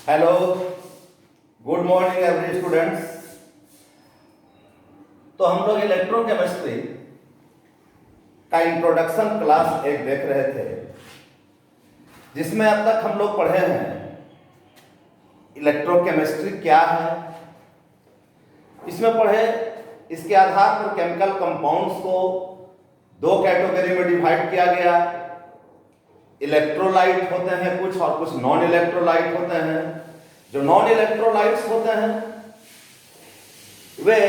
Hello, good morning every students. तो हम लोग इलेक्ट्रोकेमिस्ट्री का इंट्रोडक्शन क्लास एक देख रहे थे, जिसमें अब तक हम लोग पढ़े हैं इलेक्ट्रोकेमिस्ट्री क्या है। इसमें पढ़े इसके आधार पर केमिकल कंपाउंड्स को दो कैटेगरी में डिवाइड किया गया। इलेक्ट्रोलाइट होते हैं कुछ और कुछ नॉन इलेक्ट्रोलाइट होते हैं। जो नॉन इलेक्ट्रोलाइट्स होते हैं वे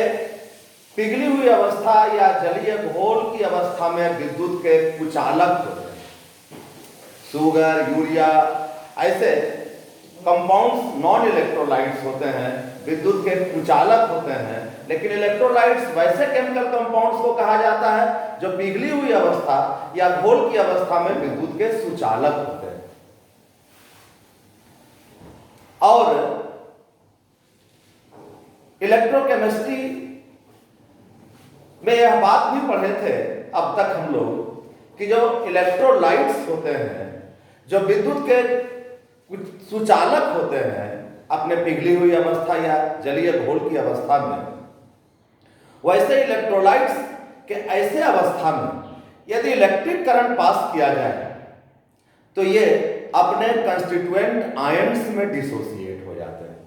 पिघली हुई अवस्था या जलीय घोल की अवस्था में विद्युत के कुचालक होते हैं। शुगर, यूरिया ऐसे कंपाउंड्स नॉन इलेक्ट्रोलाइट्स होते हैं, विद्युत के कुचालक होते हैं। लेकिन इलेक्ट्रोलाइट्स वैसे केमिकल कंपाउंड्स को कहा जाता है जो पिघली हुई अवस्था या घोल की अवस्था में विद्युत के सुचालक होते हैं। और इलेक्ट्रोकेमिस्ट्री में यह बात भी पढ़े थे अब तक हम लोग कि जो इलेक्ट्रोलाइट्स होते हैं, जो विद्युत के कुछ सुचालक होते हैं अपने पिघली हुई अवस्था या जलीय घोल की अवस्था में, वैसे इलेक्ट्रोलाइट्स के ऐसे अवस्था में यदि इलेक्ट्रिक करंट पास किया जाए तो ये अपने कंस्टिट्यूएंट आयंस में डिसोसिएट हो जाते हैं।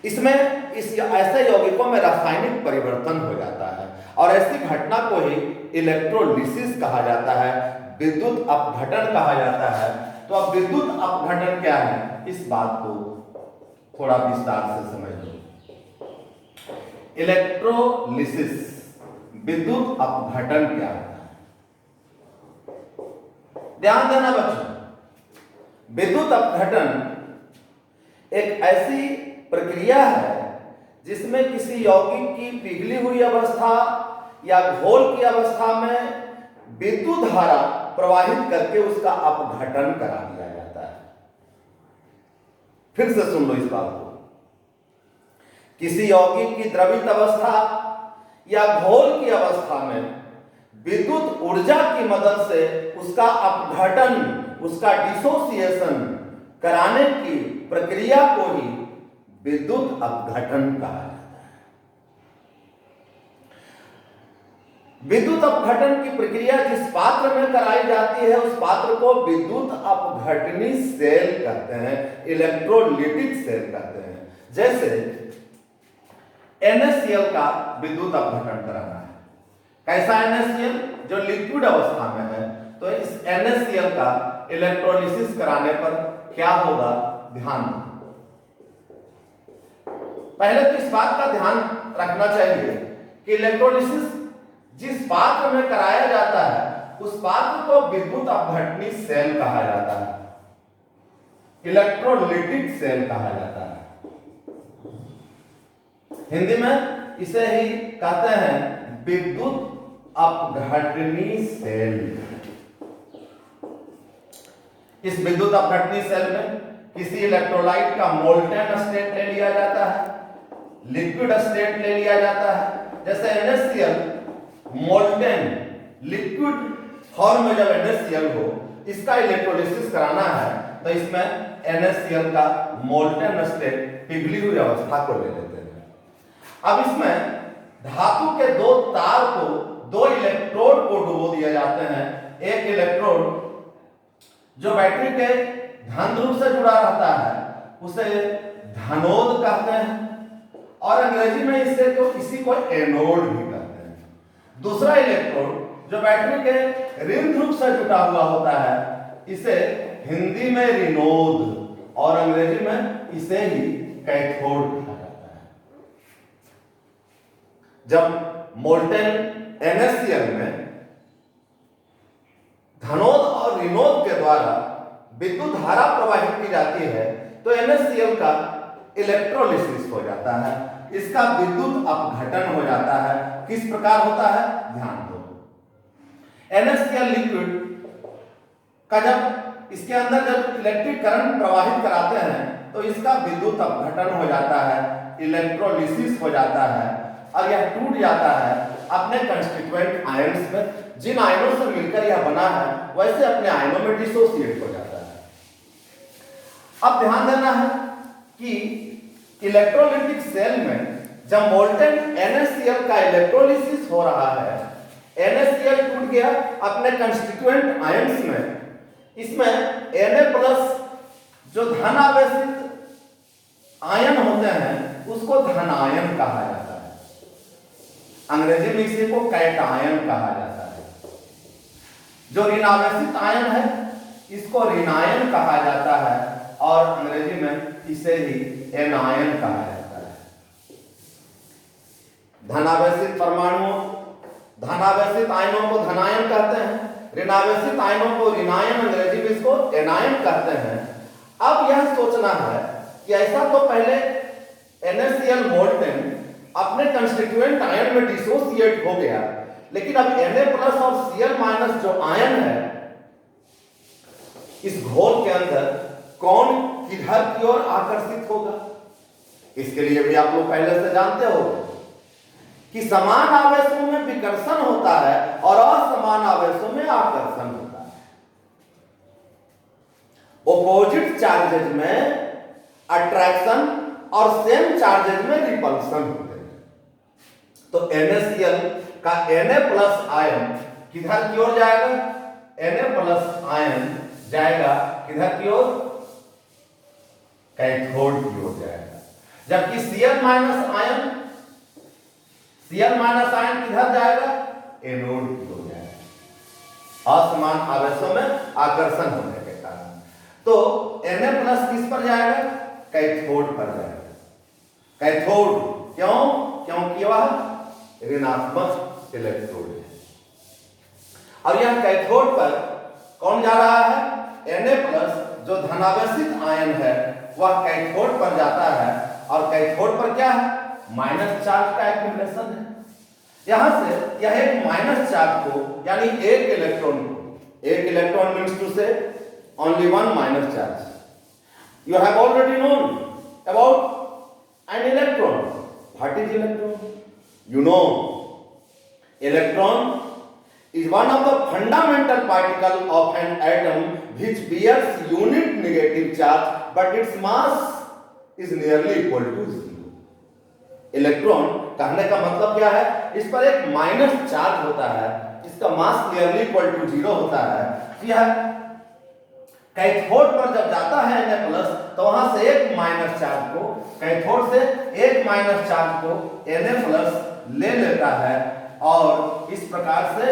इसमें ऐसे यौगिकों में रासायनिक परिवर्तन हो जाता है और ऐसी घटना को ही इलेक्ट्रोलिसिस कहा जाता है, विद्युत अपघटन कहा जाता है। तो अब विद्युत अपघटन क्या है, इस बात को थोड़ा विस्तार से समझ लो। इलेक्ट्रोलिसिस, विद्युत अपघटन क्या है? ध्यान देना बच्चों, विद्युत अपघटन एक ऐसी प्रक्रिया है जिसमें किसी यौगिक की पिघली हुई अवस्था या घोल की अवस्था में विद्युत धारा प्रवाहित करके उसका अपघटन करा दिया जाता है। फिर से सुन लो इस बात को। किसी यौगिक की द्रवित अवस्था या घोल की अवस्था में विद्युत ऊर्जा की मदद से उसका अपघटन, उसका डिसोसिएशन कराने की प्रक्रिया को ही विद्युत अपघटन कहा जाता है। विद्युत अपघटन की प्रक्रिया जिस पात्र में कराई जाती है उस पात्र को विद्युत अपघटनी सेल कहते हैं, इलेक्ट्रोलिटिक सेल कहते हैं। जैसे NaCl का विद्युत अपघटन कराना है। कैसा NaCl? जो लिक्विड अवस्था में है। तो इस NaCl का इलेक्ट्रोलिसिस कराने पर क्या होगा, ध्यान दो। पहले तो इस बात का ध्यान रखना चाहिए कि इलेक्ट्रोलिसिस जिस पात्र में कराया जाता है उस पात्र को विद्युत अपघटनी सेल कहा जाता है, इलेक्ट्रोलिटिक सेल कहा जाता है। हिंदी में इसे ही कहते हैं विद्युत अपघटनी सेल। इस विद्युत अपघटनी सेल में किसी इलेक्ट्रोलाइट का मोल्टेन स्टेट ले लिया जाता है, लिक्विड स्टेट ले लिया जाता है। जैसे NaCl मोल्टेन लिक्विड फॉर्म में जब NaCl हो, इसका इलेक्ट्रोलिसिस कराना है तो इसमें NaCl का मोल्टेन स्टेट पिघली हुई अवस्था को ले लेते हैं। अब इसमें धातु के दो तार को, दो इलेक्ट्रोड को डुबो दिए जाते हैं। एक इलेक्ट्रोड जो बैटरी के धन ध्रुव से जुड़ा रहता है उसे धनोद कहते हैं और अंग्रेजी में इसे तो किसी को एनोड भी कहते हैं। दूसरा इलेक्ट्रोड जो बैटरी के ऋण ध्रुव से जुड़ा हुआ होता है इसे हिंदी में ऋणोद और अंग्रेजी में इसे ही कैथोड कहा जाता है। जब मोल्टेन NaCl में धनोद और ऋणोद के द्वारा विद्युत धारा प्रवाहित की जाती है तो NaCl का इलेक्ट्रोलिसिस हो जाता है, इसका विद्युत अपघटन हो जाता है। किस प्रकार होता है, ध्यान दो। NaCl लिक्विड का जब इसके अंदर जब इलेक्ट्रिक करंट प्रवाहित कराते हैं तो इसका विद्युत अपघटन हो जाता है, इलेक्ट्रोलिसिस हो जाता है और यह टूट जाता है अपने कंस्टिट्यूएंट आयंस में। जिन आयनों से मिलकर यह बना है वैसे अपने आयनों में डिसोसिएट हो जाता है। अब ध्यान देना है कि इलेक्ट्रोलाइटिक सेल में जब मोल्टेन NaCl का इलेक्ट्रोलिसिस हो रहा है, NaCl टूट गया अपने कंस्टिट्यूएंट आयंस में, इसमें Na+ जो धन आवेशित आयन होते हैं उसको धनायन कहा जाता है, अंग्रेजी में इसी को कैटायन कहा जाता है। जो ऋण आवेशित आयन है इसको ऋणायन कहा जाता है और अंग्रेजी में इसे ही एनायन कहा जाता है। धनावेशित परमाणुओं, धनावेशित आयनों को धनायन कहते हैं, ऋणावेशित आयनों को ऋणायन, अंग्रेजी में इसको एनायन कहते हैं। अब यह सोचना है कि ऐसा तो पहले NaCl मोल्टेन अपने कंस्टिट्यूएंट आयन में डिसोसिएट हो गया, लेकिन अब Na+ और Cl- जो आयन है इस घोल के अंदर कौन किधर की ओर आकर्षित होगा? इसके लिए भी आप लोग पहले से जानते हो कि समान आवेशों में विकर्षण होता है और असमान आवेशों में आकर्षण होता है। ऑपोजिट चार्जेज में अट्रैक्शन और सेम चार्जेज में रिपल्शन होते हैं। तो NaCl का Na+ आयन किधर की ओर जाएगा? Na+ आयन जाएगा किधर की ओर? कैथोड की ओर जाएगा। जबकि Cl- आयन किधर जाएगा? एनोड की ओर जाएगा, असमान आवेशों में आकर्षण होने के कारण। तो Na+ किस पर जाएगा? कैथोड पर जाएगा। कैथोड क्यों? क्योंकि वह ऋणात्मक इलेक्ट्रोड है। और यह कैथोड पर कौन जा रहा है? Na+ जो धनावेशित आयन है वह कैथोड पर जाता है और कैथोड पर क्या है? माइनस चार्ज का एक्यूमुलेशन है। यहां से यह एक माइनस चार्ज को यानी एक इलेक्ट्रॉन को, एक इलेक्ट्रॉन मीन्स टू से only one minus charge. You have already known about an electron. What is electron? You know, electron is one of the fundamental particle of an atom which bears unit negative charge, but its mass is nearly equal to 0. Electron कहने का मतलब क्या है? इस पर एक minus charge होता है, इसका मास नियरली इक्वल टू 0 होता है। यह कैथोड पर जब जाता है Na+ तो वहां से एक माइनस चार्ज को, कैथोड से एक माइनस चार्ज को Na+ ले लेता है और इस प्रकार से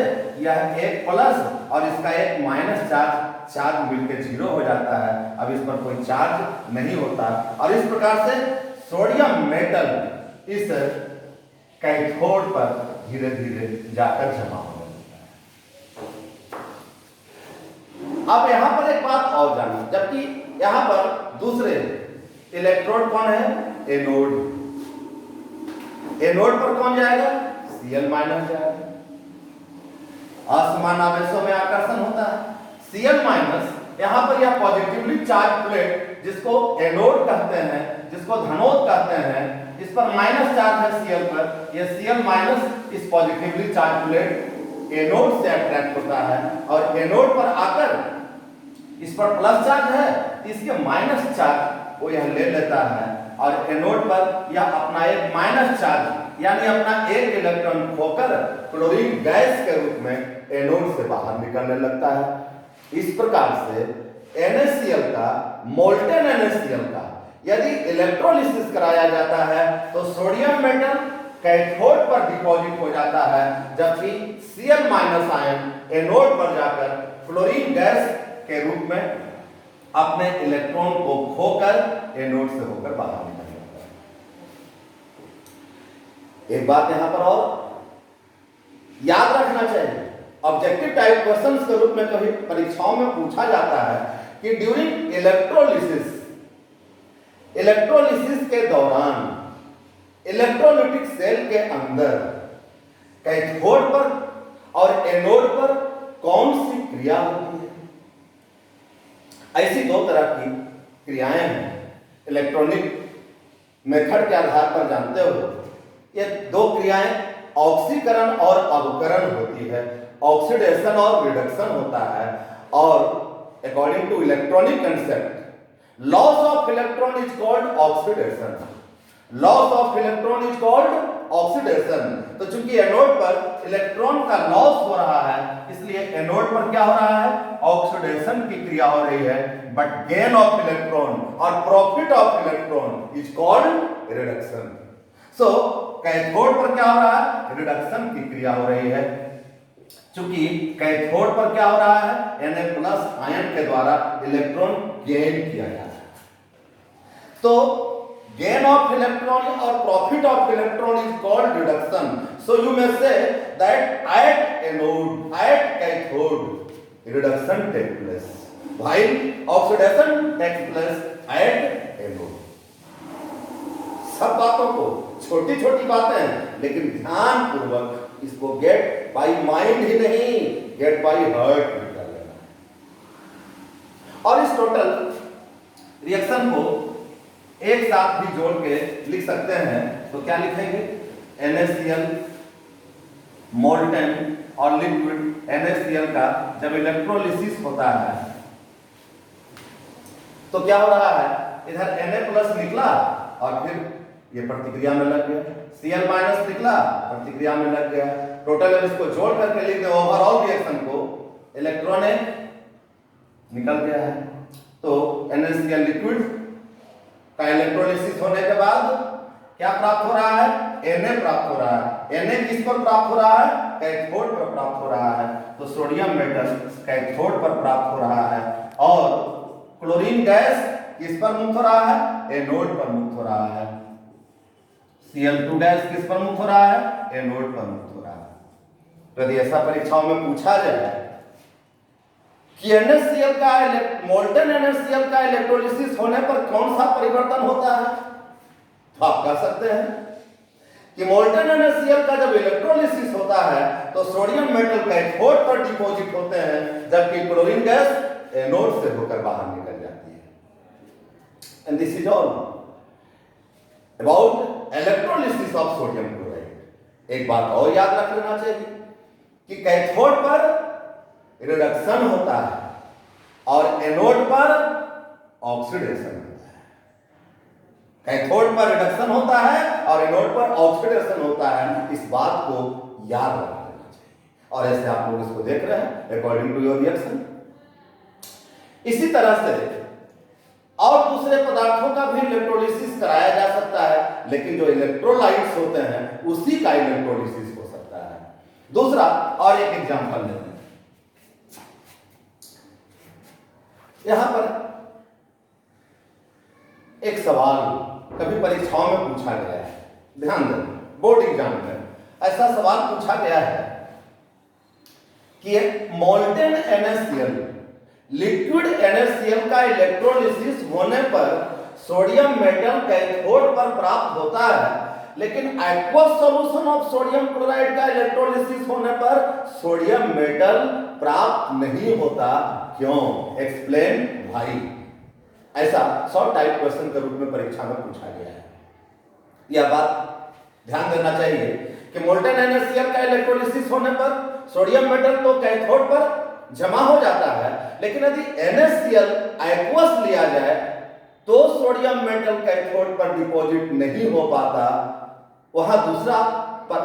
यह एक प्लस और इसका एक माइनस चार्ज मिलकर 0 हो जाता है। अब इस पर कोई चार्ज नहीं होता और इस प्रकार से सोडियम मेटल इस कैथोड पर धीरे धीरे जाकर जमा होने लगता है। अब यहां पर एक बात और जानिए, जबकि यहां पर दूसरे इलेक्ट्रोड कौन है? एनोड। एनोड पर कौन जाएगा? Cl- जाएगा। असमान आवेशों में आकर्षण होता है। Cl- यहां पर यह पॉजिटिवली चार्ज प्लेट जिसको एनोड कहते हैं, जिसको धनोद कहते हैं, इस पर माइनस चार्ज है Cl पर। यह Cl- इस पॉजिटिवली चार्ज प्लेट एनोड से अट्रैक्ट होता है और एनोड पर आकर इस पर प्लस चार्ज है, इसके माइनस चार्ज को यह ले लेता है और एनोड पर यह अपना एक माइनस चार्ज यानी अपना एक इलेक्ट्रॉन खोकर क्लोरीन गैस के रूप में एनोड से बाहर निकलने लगता है। इस प्रकार से NaCl का, मोल्टेन NaCl का यदि इलेक्ट्रोलिसिस कराया जाता है तो सोडियम मेटल कैथोड पर डिपॉजिट हो जाता है, जबकि Cl- आयन एनोड पर जाकर क्लोरीन गैस के रूप में अपने इलेक्ट्रॉन को खोकर एनोड से होकर बाहर निकल जाता है। एक बात यहां पर और याद रखना चाहिए, ऑब्जेक्टिव टाइप क्वेश्चंस के रूप में कभी परीक्षाओं में पूछा जाता है कि ड्यूरिंग इलेक्ट्रोलिसिस के दौरान इलेक्ट्रोलाइटिक सेल के अंदर कैथोड पर और एनोड पर कौन सी क्रिया होती है? ऐसी दो तरह की क्रियाएं हैं, इलेक्ट्रॉनिक मेथड के आधार पर जानते हो। ये दो क्रियाएं ऑक्सीकरण और अवकरण होती है, ऑक्सीडेशन और रिडक्शन होता है। और according to electronic concept loss of electron is called oxidation, loss of electron is called oxidation. तो चूंकि एनोड पर इलेक्ट्रॉन का लॉस हो रहा है, इसलिए एनोड पर क्या हो रहा है, ऑक्सीडेशन की क्रिया हो रही है। बट गेन ऑफ इलेक्ट्रॉन और profit of electron is called reduction. So cathode पर क्या हो रहा है, रिडक्शन की क्रिया हो रही है। चूंकि कैथोड पर क्या हो रहा है, Na+ आयन के द्वारा इलेक्ट्रॉन गेन किया जा रहा है। तो gain of electron or profit of electron is called reduction. So you may say that at anode, at cathode, reduction takes place, while oxidation takes place at anode. सब बातों को, छोटी छोटी बातें हैं, लेकिन ध्यान पूर्वक इसको गेट बाय माइंड ही नहीं, गेट बाय हार्ट भी कर लेना है। और इस टोटल रिएक्शन को एक साथ भी जोड़ के लिख सकते हैं। तो क्या लिखेंगे, NaCl मोल्टेन और लिक्विड NaCl का जब इलेक्ट्रोलिसिस होता है तो क्या हो रहा है, इधर Na+ निकला और फिर ये प्रतिक्रिया में लग गया, Cl- निकला प्रतिक्रिया में लग गया। टोटल अब इसको जोड़ करके लिख दे, ओवरऑल रिएक्शन को इलेक्ट्रॉन निकल गया है। तो NaCl लिक्विड का इलेक्ट्रोलिसिस होने के बाद क्या प्राप्त हो रहा है, Na प्राप्त हो रहा है। Na किस पर प्राप्त हो रहा है, कैथोड पर प्राप्त हो रहा है। तो सोडियम मेटल कैथोड पर प्राप्त हो रहा है और क्लोरीन गैस किस पर मुक्त हो रहा है, एनोड पर मुक्त हो रहा है। Cl2 गैस किस पर मुक्त हो रहा है, एनोड पर मुक्त हो रहा है। तो यदि ऐसा परीक्षाओं में पूछा जाए कि NaCl का मोल्टेन NaCl का इलेक्ट्रोलिसिस होने पर कौन सा परिवर्तन होता है, तो आप कह सकते हैं कि मोल्टेन NaCl का जब इलेक्ट्रोलिसिस होता है तो सोडियम मेटल कैथोड पर डिपॉजिट होते हैं, जबकि क्लोरीन गैस एनोड से होकर बाहर निकल जाती है। And this is all about electrolysis of sodium chloride. एक बात और याद रख लेना चाहिए कि कैथोड पर रिडक्शन होता है और एनोड पर ऑक्सीडेशन होता है। कैथोड पर रिडक्शन होता है और एनोड पर ऑक्सीडेशन होता है, इस बात को याद रख लेना चाहिए। और ऐसे आप लोग इसको देख रहे हैं अकॉर्डिंग टू योर रिएक्शन। इसी तरह से और दूसरे पदार्थों का भी इलेक्ट्रोलिसिस कराया जा सकता है, लेकिन जो इलेक्ट्रोलाइट्स होते हैं उसी का इलेक्ट्रोलिसिस हो सकता है। दूसरा और एक एग्जांपल लेते हैं। यहां पर एक सवाल कभी परीक्षाओं में पूछा गया है, ध्यान दें, बोर्ड एग्जाम में ऐसा सवाल पूछा गया है कि एक मोल्टेन NaCl लिक्विड NaCl का इलेक्ट्रोलिसिस होने पर सोडियम मेटल कैथोड पर प्राप्त होता है, लेकिन aqueous solution of sodium chloride का इलेक्ट्रोलिसिस होने पर सोडियम मेटल प्राप्त नहीं होता, क्यों, एक्सप्लेन भाई। ऐसा शॉर्ट टाइप क्वेश्चन के रूप में परीक्षा में पूछा गया है। यह बात ध्यान देना चाहिए कि मोल्टेन NaCl का इलेक्ट्रोलिसिस होने पर सोडियम मेटल तो कैथोड पर जमा हो जाता है, लेकिन यदि NaCl एक्वस लिया जाए तो सोडियम मेटल कैथोड पर डिपॉजिट नहीं हो पाता, वहां दूसरा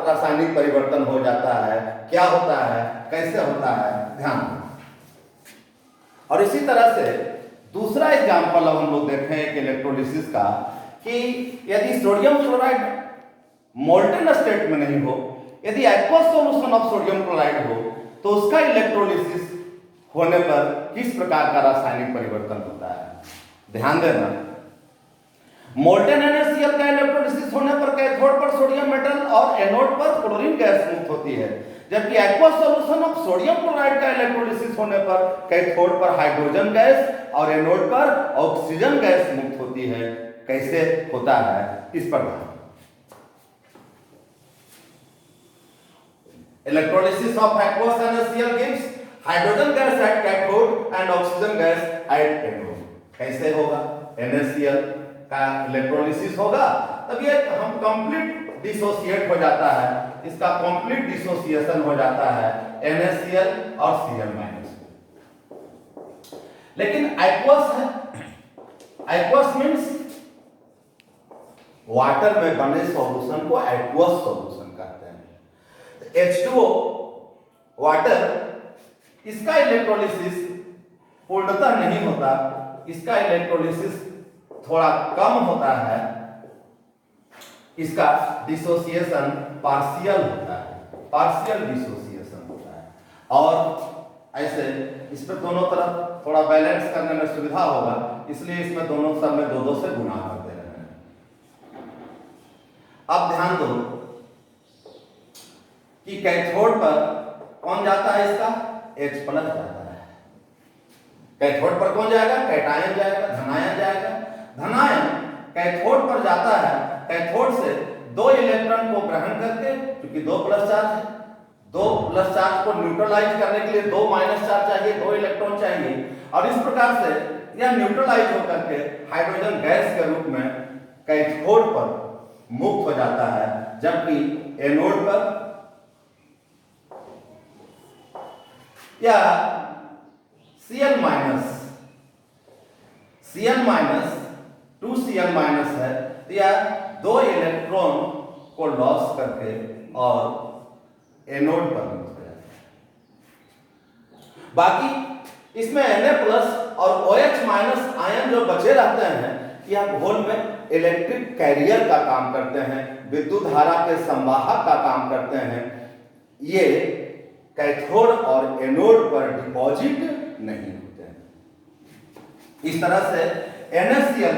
रासायनिक परिवर्तन हो जाता है। क्या होता है, कैसे होता है, ध्यान। और इसी तरह से दूसरा एग्जांपल अब हम लोग देखें एक इलेक्ट्रोलिसिस का, कि यदि सोडियम क्लोराइड मोल्टेन स्टेट में नहीं हो, यदि aqueous solution of sodium chloride हो, तो उसका इलेक्ट्रोलिसिस होने पर किस प्रकार का रासायनिक परिवर्तन होता है, ध्यान देना। मोल्टेन NaCl का इलेक्ट्रोलिसिस होने पर कैथोड पर सोडियम मेटल और एनोड पर क्लोरीन गैस मुक्त होती है, जबकि aqueous solution of sodium chloride का इलेक्ट्रोलिसिस होने पर कैथोड पर हाइड्रोजन गैस और एनोड पर ऑक्सीजन गैस मुक्त होती है। कैसे होता है, इस पर ध्यान। Electrolysis of aqueous NaCl gives hydrogen gas at cathode and oxygen gas at anode. कैसे होगा, NaCl का इलेक्ट्रोलिसिस होगा तब ये हम कंप्लीट डिसोसिएट हो जाता है, इसका कंप्लीट डिसोसिएशन हो जाता है NaCl और Cl-। लेकिन एक्वस है, एक्वस मीन्स वाटर में बने सॉल्यूशन को एक्वस सॉल्यूशन कहते हैं। H2O वाटर, इसका इलेक्ट्रोलिसिस पूर्णतः नहीं होता, इसका इलेक्ट्रोलिसिस थोड़ा कम होता है, इसका डिसोसिएशन पार्शियल होता है, पार्शियल डिसोसिएशन होता है। और ऐसे इस पर दोनों तरफ थोड़ा बैलेंस करने में सुविधा होगा, इसलिए इसमें दोनों सब में दो दो से गुना करते रहना है। अब ध्यान दो कि कैथोड पर कौन जाता है, इसका H प्लस जाता है। कैथोड पर कौन जाएगा, कैटायन जाएगा, धनायन जाएगा। धनायन कैथोड पर जाता है, कैथोड से 2 इलेक्ट्रॉन को ग्रहण करके, क्योंकि 2 प्लस चार्ज है, 2 प्लस चार्ज को न्यूट्रलाइज करने के लिए 2 माइनस चार्ज चाहिए, 2 इलेक्ट्रॉन चाहिए, और इस प्रकार से यह न्यूट्रलाइज होकर के हाइड्रोजन गैस के रूप में कैथोड पर मुक्त हो जाता है, जबकि एनोड पर या Cl माइनस 2Cl माइनस है, तो यह 2 इलेक्ट्रॉन को लॉस करके और एनोड पर मुक्त हो जाता है। बाकी इसमें Na प्लस और OH माइनस आयन जो बचे रहते हैं, यह घोल में इलेक्ट्रिक कैरियर का काम करते हैं, विद्युत धारा के संवाहक का काम करते हैं। ये कैथोड और एनोड पर डिपॉजिट नहीं होते हैं। इस तरह से NaCl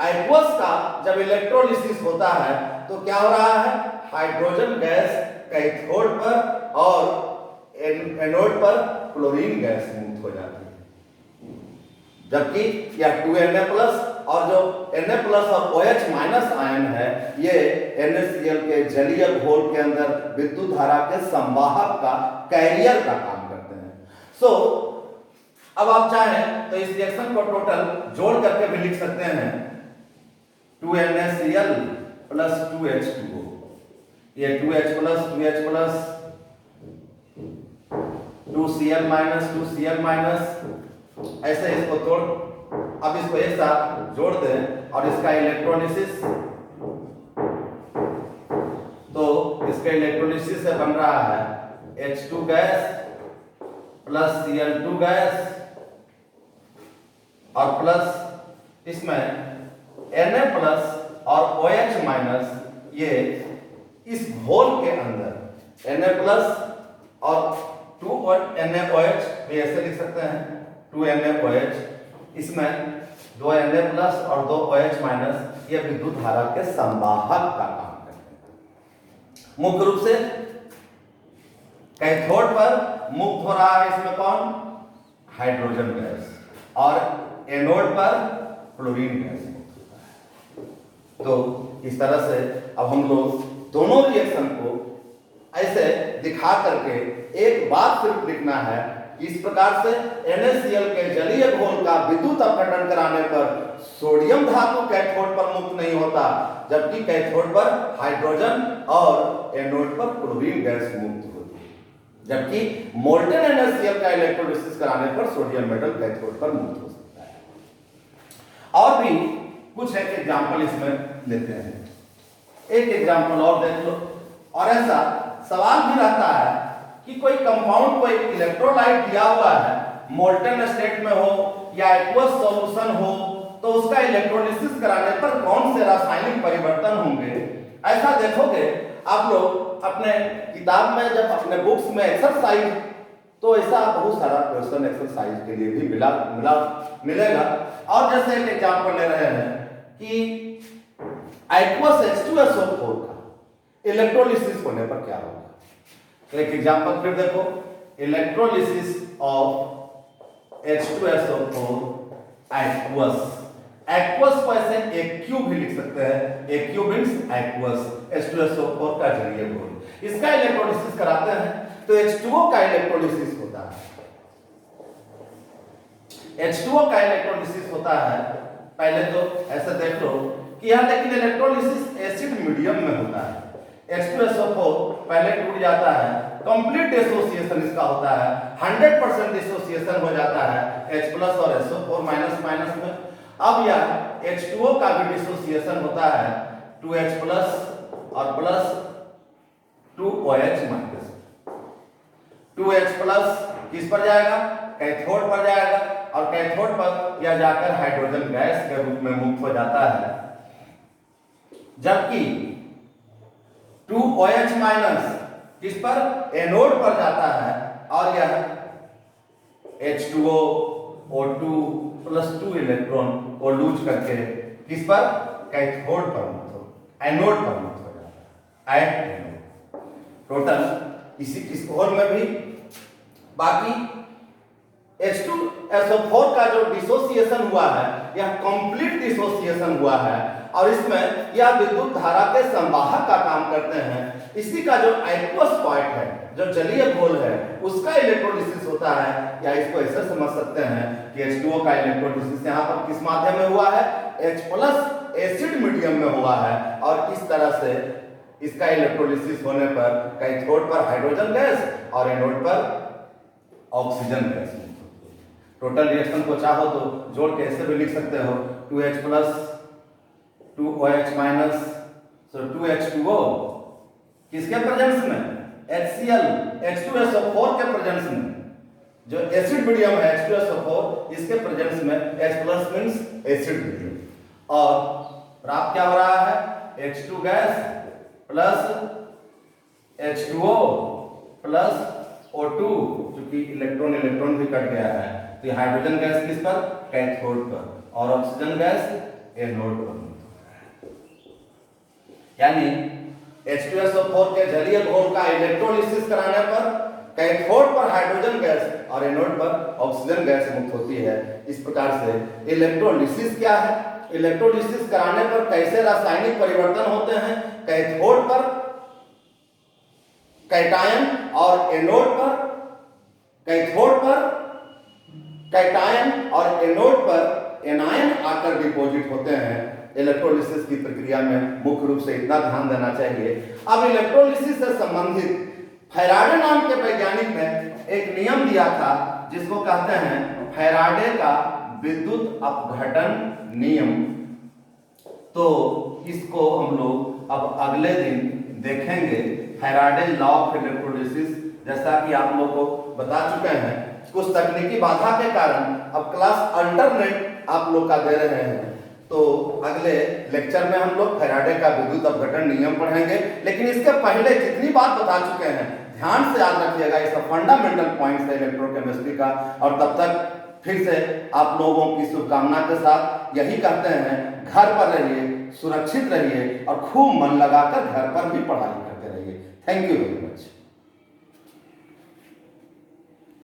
एक्वस का जब इलेक्ट्रोलिसिस होता है तो क्या हो रहा है, हाइड्रोजन गैस कैथोड पर और एनोड पर क्लोरीन गैस मुक्त हो जाती है, जबकि यह 2Na प्लस और जो Na प्लस और OH माइनस आयन है, ये NaCl के जलीय घोल के अंदर विद्युत धारा के संवाहक का, कैरियर का काम करते हैं। अब आप चाहें तो इस रिएक्शन को टोटल जोड़ करके भी लिख सकते हैं, 2NaCl प्लस 2H2O, ये 2H plus 2Cl minus 2Cl minus, ऐसे इसको तोड़, अब इसको एक साथ जोड़ दें और इसका इलेक्ट्रोलिसिस, तो इसके इलेक्ट्रोलिसिस से बन रहा है H2 gas plus Cl2 gas और प्लस इसमें Na प्लस और OH माइनस, ये इस घोल के अंदर Na प्लस और 2NaOH भी ऐसे लिख सकते हैं, 2NaOH, इसमें 2 Na प्लस और 2 OH माइनस, ये विद्युत धारा के संवाहक का काम करते हैं। मुख्य रूप से कैथोड पर मुक्त हो रहा है इसमें कौन, हाइड्रोजन गैस, और एनोड पर क्लोरीन गैस मुक्त होता है। तो इस तरह से अब हम लोग दोनों रिएक्शन को ऐसे दिखा करके एक बात सिर्फ लिखना है, इस प्रकार से NaCl के जलीय घोल का विद्युत अपघटन कराने पर सोडियम धातु कैथोड पर मुक्त नहीं होता, जबकि कैथोड पर हाइड्रोजन और एनोड पर क्लोरीन गैस मुक्त होती है, जबकि मोल्टेन NaCl का इलेक्ट्रोलिसिस कराने पर सोडियम मेटल कैथोड पर मुक्त हो सकता है। और भी कुछ एक एग्जाम्पल इसमें लेते हैं, एक एग्जाम्पल और देख लो। और ऐसा सवाल भी रहता है कि कोई कंपाउंड, कोई इलेक्ट्रोलाइट दिया हुआ है, मोल्टेन स्टेट में हो या एक्वस सॉल्यूशन हो, तो उसका इलेक्ट्रोलिसिस कराने पर कौन से रासायनिक परिवर्तन होंगे। ऐसा देखोगे आप लोग अपने किताब में, जब अपने बुक्स में एक्सरसाइज, तो ऐसा बहुत सारा क्वेश्चन एक्सरसाइज के लिए भी मिलेगा। और जैसे एक एग्जाम्पल ले रहे हैं कि एक्वस H2SO4 का इलेक्ट्रोलिसिस होने पर क्या होगा। एक एग्जाम्पल फिर देखो, electrolysis of H2SO4 aqueous. Aqueous को ऐसे एक्यू भी लिख सकते हैं, एक्यू मींस एक्वस, H2SO4 का जलीय घोल। इसका इलेक्ट्रोलिसिस कराते हैं तो H2O का इलेक्ट्रोलिसिस होता है, H2O का इलेक्ट्रोलिसिस होता है। पहले तो ऐसे देख लो कि यह, लेकिन इलेक्ट्रोलिसिस एसिड मीडियम में होता है। H2SO4 पहले टूट जाता है, कंप्लीट डिसोसिएशन इसका होता है, 100% डिसोसिएशन हो जाता है H प्लस और SO4 माइनस माइनस में। अब यह H2O का भी डिसोसिएशन होता है 2H प्लस और plus 2OH minus. 2H plus किस पर जाएगा? कैथोड पर जाएगा और कैथोड पर यह जाकर हाइड्रोजन गैस के रूप में मुक्त हो जाता है, जबकि 2OH माइनस किस पर? एनोड पर जाता है और यह H2O O2 प्लस 2 इलेक्ट्रॉन को लूज करके किस पर? कैथोड पर मुक्त हो, एनोड पर मुक्त हो जाता है, एट एनोड। टोटल इस होल में भी बाकी H2SO4 का जो डिसोसिएशन हुआ है यह कंप्लीट डिसोसिएशन हुआ है और इसमें यह विद्युत धारा के संवाहक का काम करते हैं। इसी का जो एक्वस पॉइंट है, जो जलीय घोल है, उसका इलेक्ट्रोलिसिस होता है, या इसको ऐसे समझ सकते हैं कि H2O का इलेक्ट्रोलिसिस यहाँ पर किस माध्यम में हुआ है? H प्लस एसिड मीडियम में हुआ है और इस तरह से इसका इलेक्ट्रोलिसिस होने पर कैथोड पर हाइड्रोजन गैस और एनोड पर ऑक्सीजन गैस। टोटल रिएक्शन को चाहो तो जोड़ के ऐसे भी लिख सकते हो 2H plus 2OH minus 2H2O किसके प्रेजेंस में? HCl H2SO4 के प्रेजेंस में, जो एसिड मीडियम है H2SO4 इसके प्रेजेंस में H plus means acid medium, और प्राप्त क्या हो रहा है? H2 gas plus H2O plus O2, क्योंकि इलेक्ट्रॉन इलेक्ट्रॉन भी कट गया है तो ये हाइड्रोजन गैस किस पर? कैथोड पर, और ऑक्सीजन गैस एनोड पर। यानी H2SO4 के जलीय घोल का इलेक्ट्रोलिसिस कराने पर कैथोड पर हाइड्रोजन गैस और एनोड पर ऑक्सीजन गैस मुक्त होती है। इस प्रकार से इलेक्ट्रोलिसिस क्या है? इलेक्ट्रोलिसिस कराने पर कैसे रासायनिक परिवर्तन होते हैं? कैथोड पर कैटायन और एनोड पर, कैथोड पर कैटायन और एनोड पर एनायन आकर डिपॉजिट होते हैं। इलेक्ट्रोलिसिस की प्रक्रिया में मुख्य रूप से इतना ध्यान देना चाहिए। अब इलेक्ट्रोलिसिस से संबंधित फैराडे नाम के वैज्ञानिक ने एक नियम दिया था जिसको कहते हैं फैराडे का विद्युत अपघटन नियम। तो इसको हम लोग अब अगले दिन देखेंगे, फैराडे लॉ ऑफ इलेक्ट्रोलिसिस। जैसा कि आप लोग को बता चुके हैं, कुछ तकनीकी बाधा के कारण अब क्लास अल्टरनेट आप लोग का दे रहे हैं, तो अगले लेक्चर में हम लोग फैराडे का विद्युत अपघटन नियम पढ़ेंगे। लेकिन इसके पहले जितनी बात बता चुके हैं ध्यान से याद रखिएगा, ये सब फंडामेंटल पॉइंट्स है इलेक्ट्रोकेमिस्ट्री का। और तब तक फिर से आप लोगों की शुभकामना के साथ यही कहते हैं, घर पर रहिए, सुरक्षित रहिए और खूब मन लगाकर घर पर भी पढ़ाई करते रहिए। Thank you very much.